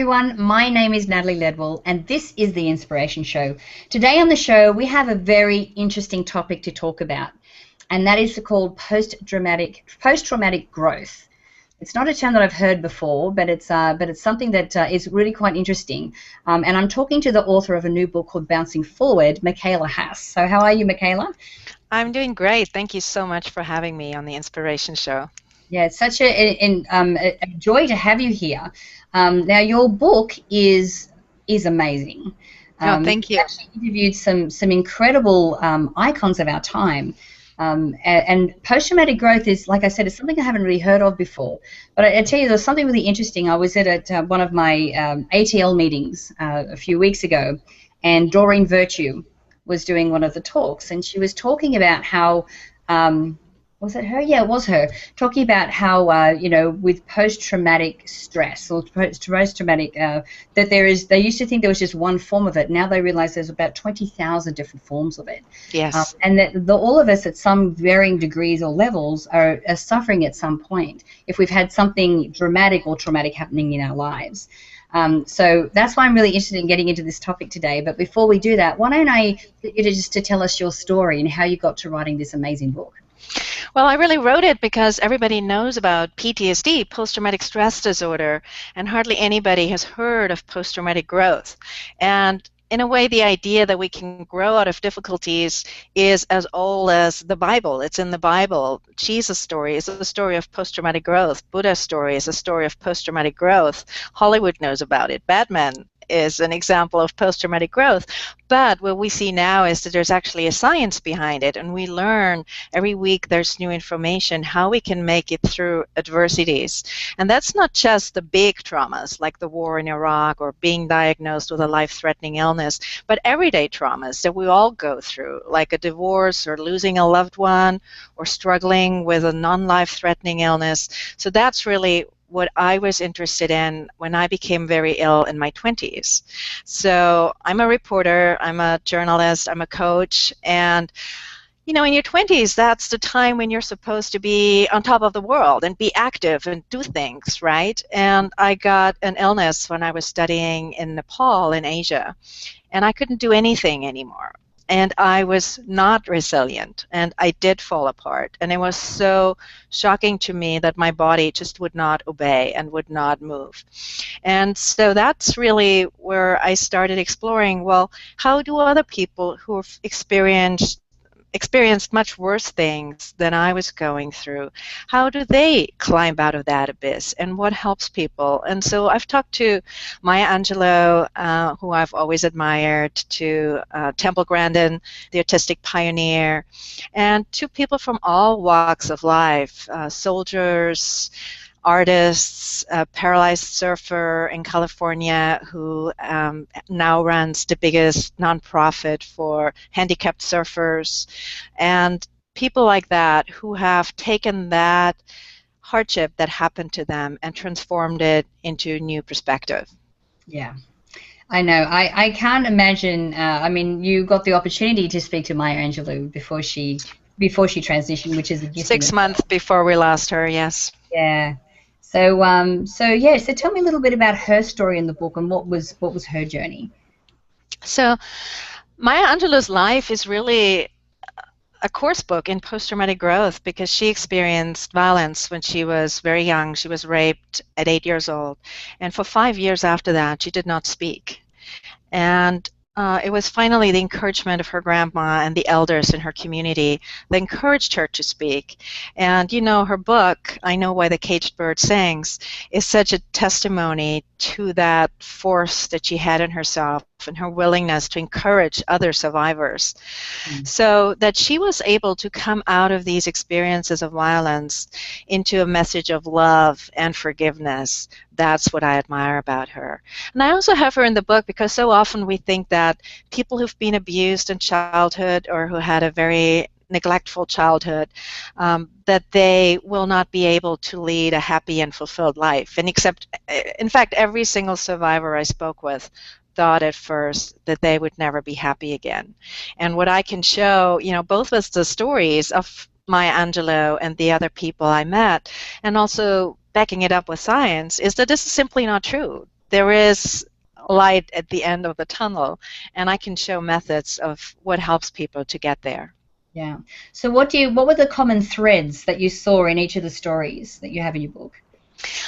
Everyone, my name is Natalie Ledwell, and this is the Inspiration Show. Today on the show, we have a very interesting topic to talk about, and that is called post-traumatic growth. It's not a term that I've heard before, but it's something that is really quite interesting. And I'm talking to the author of a new book called Bouncing Forward, Michaela Haas. So, how are you, Michaela? I'm doing great. Thank you so much for having me on the Inspiration Show. Yeah, it's such a joy to have you here. Now, your book is amazing. No, You've thank you. actually interviewed some incredible icons of our time. And post-traumatic growth is, like I said, it's something I haven't really heard of before. But I tell you, there's something really interesting. I was at one of my ATL meetings a few weeks ago, and Doreen Virtue was doing one of the talks, and she was talking about how was it her? Yeah, it was her. Talking about how, with post-traumatic stress or post-traumatic, that they used to think there was just one form of it. Now they realize there's about 20,000 different forms of it. Yes. And that all of us at some varying degrees or levels are suffering at some point if we've had something dramatic or traumatic happening in our lives. So that's why I'm really interested in getting into this topic today. But before we do that, why don't I get you just to tell us your story and how you got to writing this amazing book? Well, I really wrote it because everybody knows about PTSD, post-traumatic stress disorder, and hardly anybody has heard of post-traumatic growth. And in a way, the idea that we can grow out of difficulties is as old as the Bible. It's in the Bible. Jesus' story is a story of post-traumatic growth. Buddha's story is a story of post-traumatic growth. Hollywood knows about it. Batman is an example of post-traumatic growth. But what we see now is that there's actually a science behind it, and we learn every week there's new information how we can make it through adversities. And that's not just the big traumas like the war in Iraq or being diagnosed with a life-threatening illness, but everyday traumas that we all go through, like a divorce or losing a loved one or struggling with a non-life-threatening illness. So that's really what I was interested in when I became very ill in my 20s. So I'm a reporter, I'm a journalist, I'm a coach, and in your 20s, that's the time when you're supposed to be on top of the world and be active and do things, right? And I got an illness when I was studying in Nepal in Asia, and I couldn't do anything anymore. And I was not resilient, and I did fall apart. And it was so shocking to me that my body just would not obey and would not move. And so that's really where I started exploring, well, how do other people who have experienced much worse things than I was going through, how do they climb out of that abyss, and what helps people? And so I've talked to Maya Angelou, who I've always admired, to Temple Grandin, the autistic pioneer, and to people from all walks of life, soldiers, artists, a paralyzed surfer in California who now runs the biggest nonprofit for handicapped surfers, and people like that who have taken that hardship that happened to them and transformed it into new perspective. Yeah, I know. I can't imagine. I mean, you got the opportunity to speak to Maya Angelou before she transitioned, which is a gift in 6 months itself. before we lost her, yes. Yeah. So tell me a little bit about her story in the book and what was her journey. So Maya Angelou's life is really a course book in post-traumatic growth because she experienced violence when she was very young. She was raped at 8 years old. And for 5 years after that, she did not speak. And it was finally the encouragement of her grandma and the elders in her community that encouraged her to speak. And her book, I Know Why the Caged Bird Sings, is such a testimony to that force that she had in herself and her willingness to encourage other survivors. So that she was able to come out of these experiences of violence into a message of love and forgiveness. That's what I admire about her. And I also have her in the book because so often we think that people who've been abused in childhood or who had a very neglectful childhood, that they will not be able to lead a happy and fulfilled life. And in fact, every single survivor I spoke with thought at first that they would never be happy again. And what I can show, both with the stories of Maya Angelou and the other people I met, and also backing it up with science, is that this is simply not true. there is light at the end of the tunnel, and I can show methods of what helps people to get there. Yeah. So what were the common threads that you saw in each of the stories that you have in your book?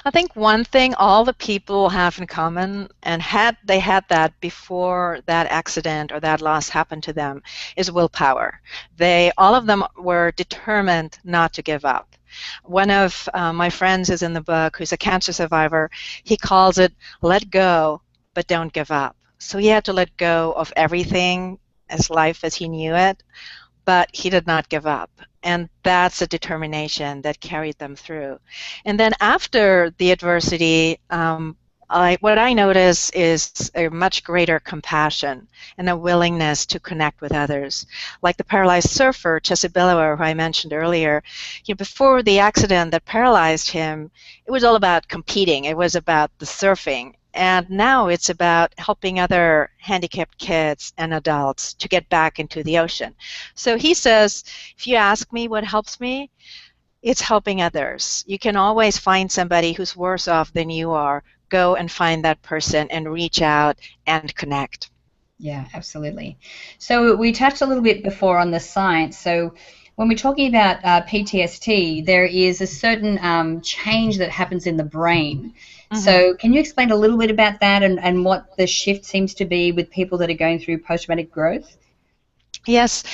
I think one thing all the people have in common, and they had that before that accident or that loss happened to them, is willpower. All of them were determined not to give up. One of my friends is in the book, who's a cancer survivor. He calls it let go, but don't give up. So he had to let go of everything as life as he knew it, but he did not give up. And that's a determination that carried them through. And then after the adversity, what I notice is a much greater compassion and a willingness to connect with others. Like the paralyzed surfer, Chesibilower, who I mentioned earlier, before the accident that paralyzed him, it was all about competing. It was about the surfing. And now it's about helping other handicapped kids and adults to get back into the ocean. So he says, if you ask me what helps me, it's helping others. You can always find somebody who's worse off than you are. Go and find that person and reach out and connect. Yeah, absolutely. So we touched a little bit before on the science. So when we're talking about PTSD, there is a certain change that happens in the brain. Mm-hmm. So can you explain a little bit about that and what the shift seems to be with people that are going through post-traumatic growth? Yes.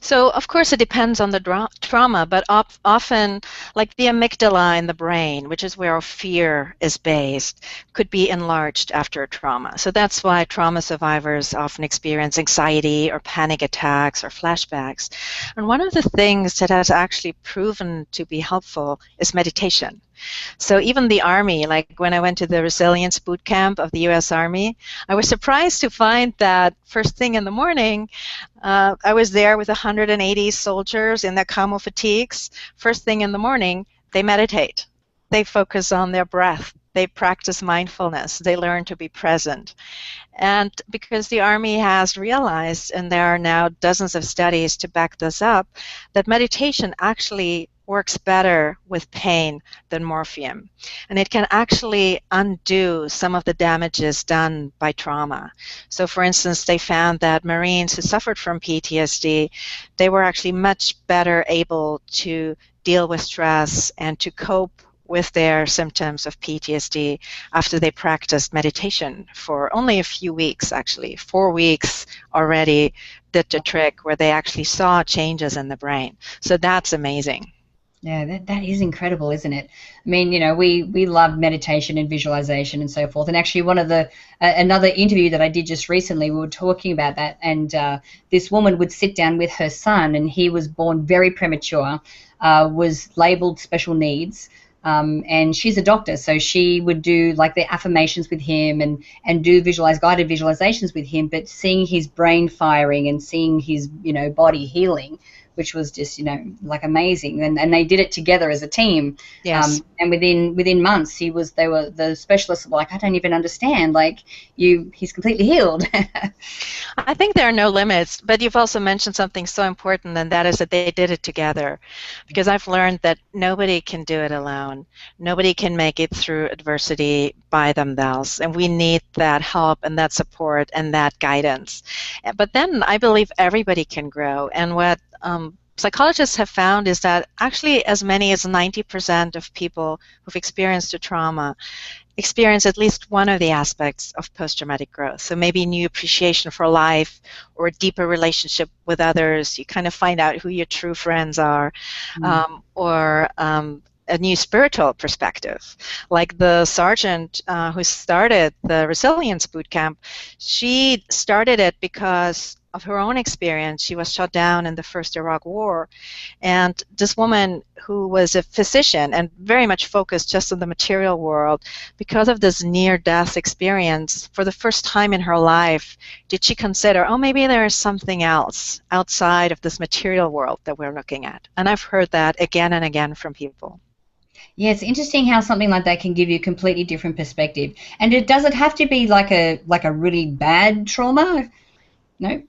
So, of course, it depends on the trauma, but often, like the amygdala in the brain, which is where our fear is based, could be enlarged after a trauma. So that's why trauma survivors often experience anxiety or panic attacks or flashbacks. And one of the things that has actually proven to be helpful is meditation. So even the Army, like when I went to the resilience boot camp of the U.S. Army, I was surprised to find that first thing in the morning, I was there with 180 soldiers in their camo fatigues. First thing in the morning, they meditate. They focus on their breath. They practice mindfulness. They learn to be present. And because the Army has realized, and there are now dozens of studies to back this up, that meditation actually works better with pain than morphine. And it can actually undo some of the damages done by trauma. So for instance, they found that Marines who suffered from PTSD, they were actually much better able to deal with stress and to cope with their symptoms of PTSD after they practiced meditation for only a few weeks, actually. 4 weeks already did the trick where they actually saw changes in the brain. So that's amazing. Yeah, that is incredible, isn't it? I mean, we love meditation and visualization and so forth. And actually, one of the another interview that I did just recently, we were talking about that. And this woman would sit down with her son, and he was born very premature, was labeled special needs. And she's a doctor, so she would do like the affirmations with him and do guided visualizations with him, but seeing his brain firing and seeing his body healing, which was just like amazing, and they did it together as a team. Yes. And within months the specialists were like, I don't even understand, like he's completely healed. I think there are no limits, but you've also mentioned something so important, and that is that they did it together. Because I've learned that nobody can do it alone. Nobody can make it through adversity by themselves, and we need that help and that support and that guidance. But then I believe everybody can grow, and what psychologists have found is that actually as many as 90% of people who've experienced a trauma experience at least one of the aspects of post-traumatic growth. So maybe new appreciation for life or a deeper relationship with others. You kind of find out who your true friends are, or a new spiritual perspective. Like the sergeant who started the resilience boot camp, she started it because of her own experience. She was shot down in the first Iraq War, and this woman who was a physician and very much focused just on the material world, because of this near-death experience, for the first time in her life, did she consider, oh, maybe there is something else outside of this material world that we're looking at. And I've heard that again and again from people. Yeah, it's interesting how something like that can give you a completely different perspective. And does it have to be like a really bad trauma? No?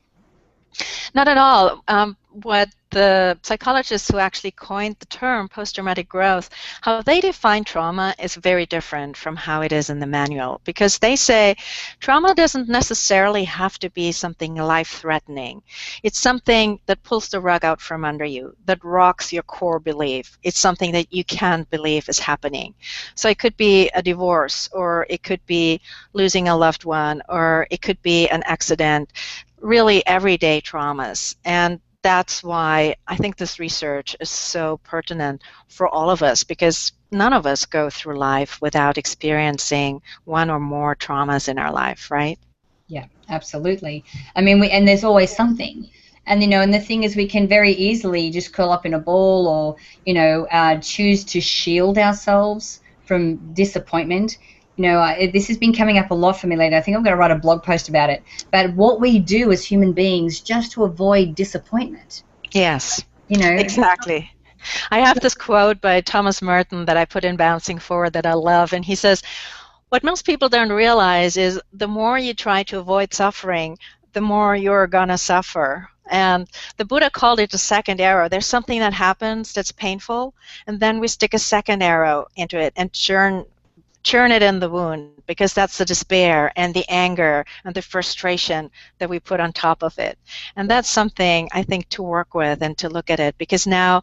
Not at all. What the psychologists who actually coined the term post-traumatic growth, how they define trauma is very different from how it is in the manual, because they say trauma doesn't necessarily have to be something life-threatening. It's something that pulls the rug out from under you, that rocks your core belief. It's something that you can't believe is happening. So it could be a divorce, or it could be losing a loved one, or it could be an accident, really everyday traumas. And that's why I think this research is so pertinent for all of us, because none of us go through life without experiencing one or more traumas in our life, right? Yeah, absolutely. I mean, and there's always something. And, and the thing is, we can very easily just curl up in a ball, or, choose to shield ourselves from disappointment. This has been coming up a lot for me lately. I think I'm going to write a blog post about it. But what we do as human beings just to avoid disappointment. Yes, exactly. I have this quote by Thomas Merton that I put in Bouncing Forward that I love, and he says, what most people don't realize is the more you try to avoid suffering, the more you're going to suffer. And the Buddha called it a second arrow. There's something that happens that's painful, and then we stick a second arrow into it and churn it in the wound, because that's the despair and the anger and the frustration that we put on top of it. And that's something I think to work with and to look at it, because now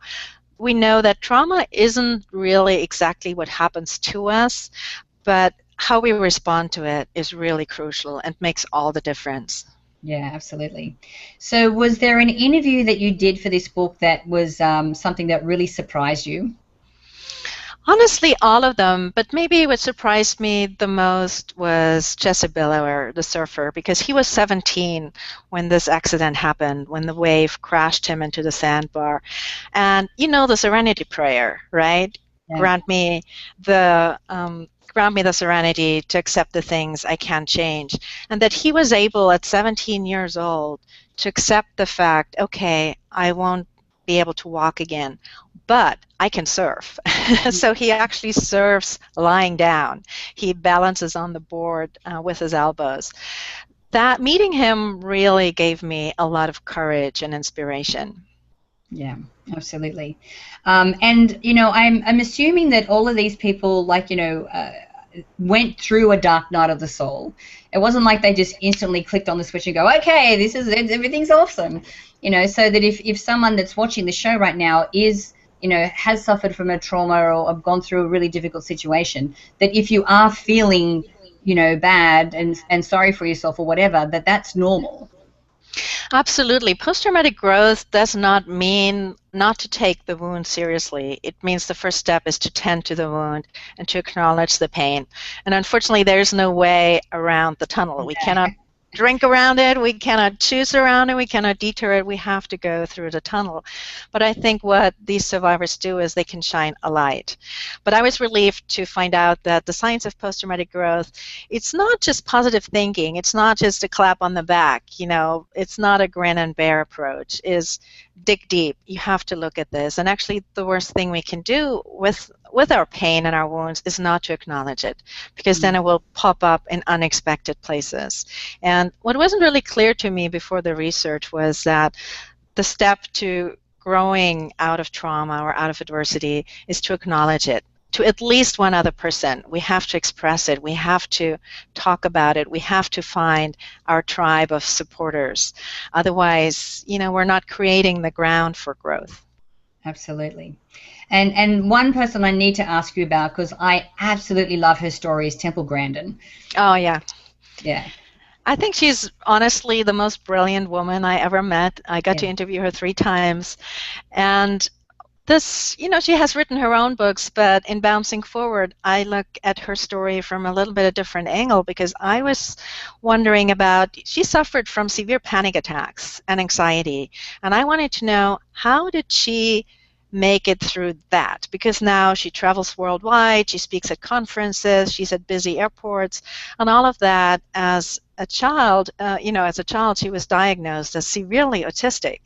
we know that trauma isn't really exactly what happens to us, but how we respond to it is really crucial and makes all the difference. Yeah, absolutely. So was there an interview that you did for this book that was something that really surprised you? Honestly, all of them, but maybe what surprised me the most was Jesse Billower, the surfer, because he was 17 when this accident happened, when the wave crashed him into the sandbar. And the Serenity Prayer, right? Yeah. Grant me the serenity to accept the things I can't change. And that he was able at 17 years old to accept the fact, okay, I won't be able to walk again, but I can surf. So he actually surfs lying down. He balances on the board with his elbows. That meeting him really gave me a lot of courage and inspiration. Yeah, absolutely. And I'm assuming that all of these people, went through a dark night of the soul. It wasn't like they just instantly clicked on the switch and go, okay, this is it, everything's awesome. So that if someone that's watching the show right now is, has suffered from a trauma or gone through a really difficult situation, that if you are feeling, bad and sorry for yourself or whatever, that's normal. Absolutely. Post-traumatic growth does not mean not to take the wound seriously. It means the first step is to tend to the wound and to acknowledge the pain. And unfortunately, there's no way around the tunnel. We cannot drink around it, we cannot choose around it, we cannot detour it, we have to go through the tunnel. But I think what these survivors do is they can shine a light. But I was relieved to find out that the science of post-traumatic growth, it's not just positive thinking, it's not just a clap on the back, it's not a grin and bear approach, is dig deep. You have to look at this. And actually the worst thing we can do with our pain and our wounds is not to acknowledge it, because then it will pop up in unexpected places. And what wasn't really clear to me before the research was that the step to growing out of trauma or out of adversity is to acknowledge it to at least one other person. We have to express it. We have to talk about it. We have to find our tribe of supporters. Otherwise, we're not creating the ground for growth. Absolutely. And one person I need to ask you about, because I absolutely love her story, is Temple Grandin. Oh, yeah. Yeah. I think she's honestly the most brilliant woman I ever met. I got to interview her 3 times. And this, she has written her own books, but in Bouncing Forward, I look at her story from a little bit of a different angle, because I was wondering about, she suffered from severe panic attacks and anxiety, and I wanted to know, how did she make it through that? Because now she travels worldwide, she speaks at conferences, she's at busy airports, and all of that as a child, she was diagnosed as severely autistic.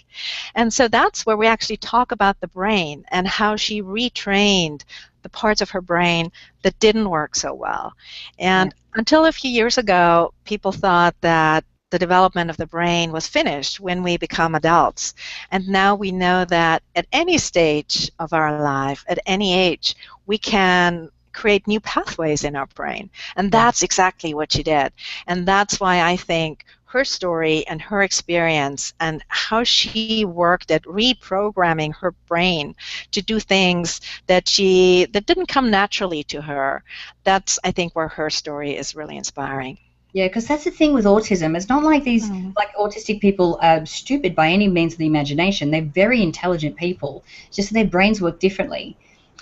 And so that's where we actually talk about the brain and how she retrained the parts of her brain that didn't work so well. And until a few years ago, people thought that the development of the brain was finished when we become adults. And now we know that at any stage of our life, at any age, we can create new pathways in our brain. And that's exactly what she did. And that's why I think her story and her experience and how she worked at reprogramming her brain to do things that didn't come naturally to her, that's, I think, where her story is really inspiring. Yeah, because that's the thing with autism. It's not like these like autistic people are stupid by any means of the imagination. They're very intelligent people. It's just their brains work differently.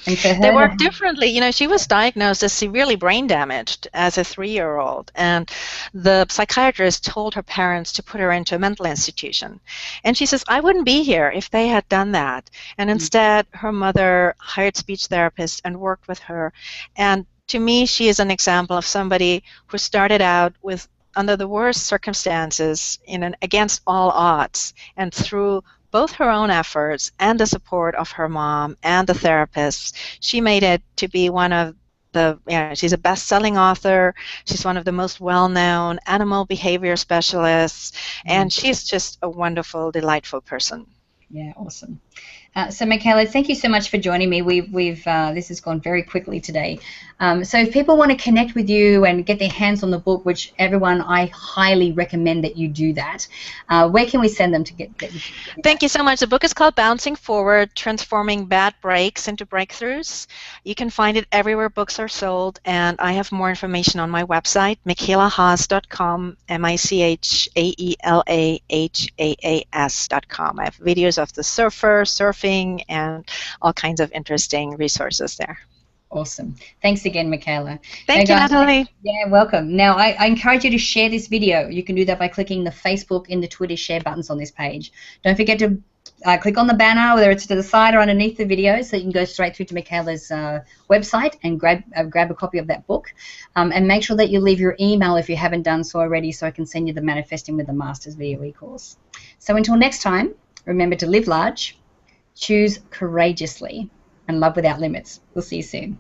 And for her, they work differently. You know, she was diagnosed as severely brain damaged as a 3-year-old, and the psychiatrist told her parents to put her into a mental institution. And she says, I wouldn't be here if they had done that. And instead, her mother hired speech therapists and worked with her. And to me, she is an example of somebody who started out with under the worst circumstances, against all odds, and through both her own efforts and the support of her mom and the therapists, she made it to be one of she's a best-selling author. She's one of the most well-known animal behavior specialists, and she's just a wonderful, delightful person. Yeah, awesome. So, Michaela, thank you so much for joining me. This has gone very quickly today. So if people want to connect with you and get their hands on the book, which everyone, I highly recommend that you do that, where can we send them to get Thank you so much. The book is called Bouncing Forward, Transforming Bad Breaks into Breakthroughs. You can find it everywhere books are sold, and I have more information on my website, michaelahaas.com, michaelahaas.com. I have videos of the surfing and all kinds of interesting resources there. Awesome. Thanks again, Michaela. Thank you, Natalie. Yeah, welcome. Now, I encourage you to share this video. You can do that by clicking the Facebook and the Twitter share buttons on this page. Don't forget to click on the banner, whether it's to the side or underneath the video, so you can go straight through to Michaela's website and grab a copy of that book. And make sure that you leave your email if you haven't done so already, so I can send you the Manifesting with the Masters video e-course. So until next time, remember to live large, choose courageously, and love without limits. We'll see you soon.